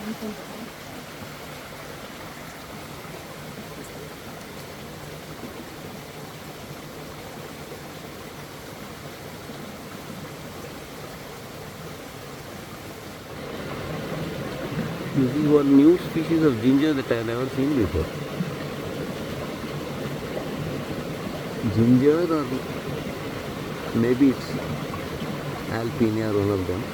This is one new species of ginger that I have never seen before. Ginger, or maybe it's Alpinia or one of them.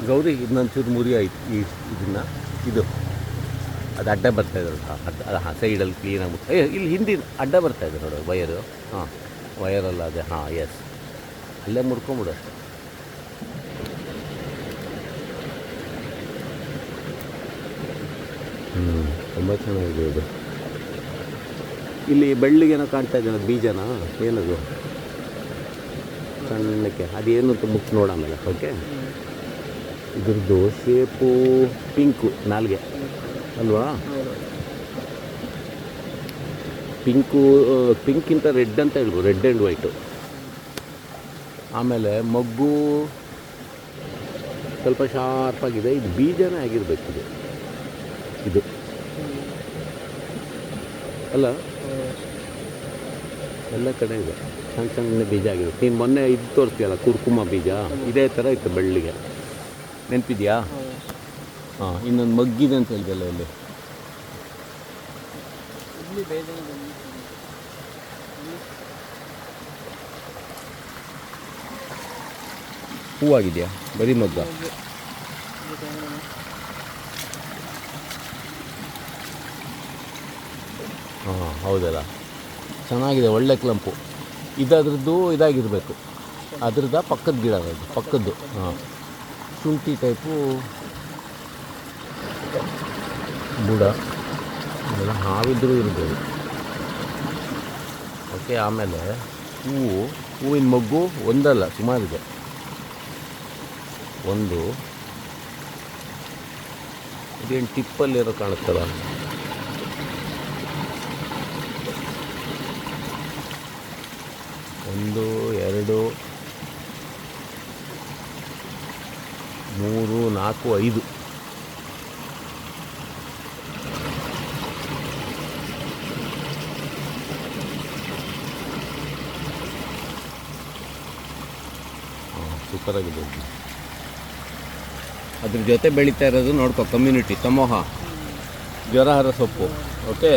Gauri ಇದನ್ನೊಂಚೂರು ಮುರಿ ಆಯ್ತು ಇದನ್ನು ಇದು ಅದು ಅಡ್ಡ ಬರ್ತಾಯಿದೆ ಸೈಡಲ್ಲಿ ಕ್ಲೀನಾಗಿ ಇಲ್ಲಿ ಹಿಂದಿನ ಅಡ್ಡ ಬರ್ತಾಯಿದೆ ನೋಡು ವಯರು. ಹಾಂ, ವಯರಲ್ಲ ಅದೇ. ಹಾಂ, ಎಸ್, ಅಲ್ಲೇ ಮುರ್ಕೊಂಬಿಡು ಅಷ್ಟೆ. ತುಂಬ ಚೆನ್ನಾಗಿದೆ ಇದು. ಇಲ್ಲಿ ಬೆಳ್ಳಿಗೇನೋ ಕಾಣ್ತಾ ಇದೆ, ಅದು ಬೀಜನಾ ಏನದು ಸಣ್ಣಕ್ಕೆ? ಅದೇನು ಅಂತ ಮುಚ್ಚಿ ನೋಡಾಮೇಲೆ. ಓಕೆ, ಇದ್ರದ್ದು ಶೇಪು ಪಿಂಕು ನಾಲ್ಗೆ ಅಲ್ವಾ? ಪಿಂಕ್ಕಿಂತ ರೆಡ್ ಅಂತ ಹೇಳ್ಬೋದು, ರೆಡ್ ಆ್ಯಂಡ್ ವೈಟು. ಆಮೇಲೆ ಮೊಗ್ಗು ಸ್ವಲ್ಪ ಶಾರ್ಪಾಗಿದೆ. ಇದು ಬೀಜನೇ ಆಗಿರಬೇಕು ಇದು ಅಲ್ಲ? ಎಲ್ಲ ಕಡೆ ಇದೆ, ಸಣ್ಣ ಸಣ್ಣ ಬೀಜ ಆಗಿದೆ. ನೀನು ಮೊನ್ನೆ ಇದು ತೋರಿಸ್ತೀಯಲ್ಲ ಕುರ್ಕುಮ ಬೀಜ, ಇದೇ ಥರ ಇತ್ತು ಬೆಳ್ಳಿಗೆ, ನೆನಪಿದೆಯಾ? ಹಾಂ, ಇನ್ನೊಂದು ಮಗ್ಗಿದೆ ಅಂತ ಹೇಳಿದೆಲ್ಲ ಇಲ್ಲಿ. ಹೂವಾಗಿದೆಯಾ? ಬರೀ ಮಗ್ಗ? ಹಾಂ, ಹೌದಲ್ಲ, ಚೆನ್ನಾಗಿದೆ, ಒಳ್ಳೆ ಕ್ಲಂಪು. ಅದ್ರದ್ದು ಇದಾಗಿರಬೇಕು, ಅದ್ರದ್ದು ಪಕ್ಕದ ಗಿಡ, ಅದು ಪಕ್ಕದ್ದು. ಹಾಂ, ಶುಂಠಿ ಟೈಪು ಬುಡ, ಎಲ್ಲ ಹಾವಿದ್ರೂ ಇರ್ಬೋದು. ಓಕೆ, ಆಮೇಲೆ ಹೂವಿನ ಮೊಗ್ಗು ಒಂದಲ್ಲ, ಸುಮಾರಿದೆ. ಒಂದು ಇದೇನು ಟಿಪ್ಪಲ್ಲಿರೋ ಕಾಣುತ್ತಲ್ಲ, 1 2 3 4 5. ಸೂಪರಾಗಿದೆ. ಅದ್ರ ಜೊತೆ ಬೆಳೀತಾ ಇರೋದು ನೋಡ್ಕೊ, ಕಮ್ಯುನಿಟಿ ಸಮೂಹ ಜ್ವರಹರ ಸೊಪ್ಪು. ಓಕೆ,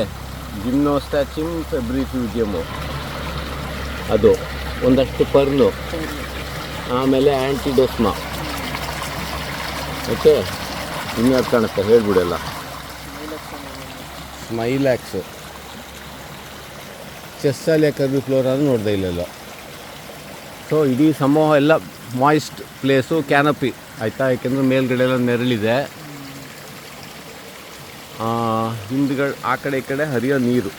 ಜಿಮ್ನೋಸ್ಟಾಚಿಮ್ ಫೆಬ್ರಿಫ್ಯೂಜಿಯಮು, ಅದು ಒಂದಷ್ಟು ಪರ್ಲು, ಆಮೇಲೆ ಆ್ಯಂಟಿಡೋಸ್ಮಾ. ಓಕೆ, ಇನ್ಯಾರು ಕಾಣುತ್ತೆ ಹೇಳ್ಬಿಡಲ್ಲ? ಸ್ಮೈಲ್ಯಾಕ್ಸು, ಚೆಸ್ಸಾಲಿಯಾ ಕರ್ವಿಫ್ಲೋರಾ ನೋಡಿದೆ ಇಲ್ಲೆಲ್ಲ. ಸೊ ಇಡೀ ಸಮೂಹ ಎಲ್ಲ ಮಾಯಿಸ್ಟ್ ಪ್ಲೇಸು, ಕ್ಯಾನಪಿ ಆಯಿತಾ, ಯಾಕೆಂದರೆ ಮೇಲ್ಗಡೆ ಎಲ್ಲ ನೆರಳಿದೆ, ಹಿಂದ್ಗಡೆ ಆ ಕಡೆ ಈ ಕಡೆ ಹರಿಯೋ ನೀರು.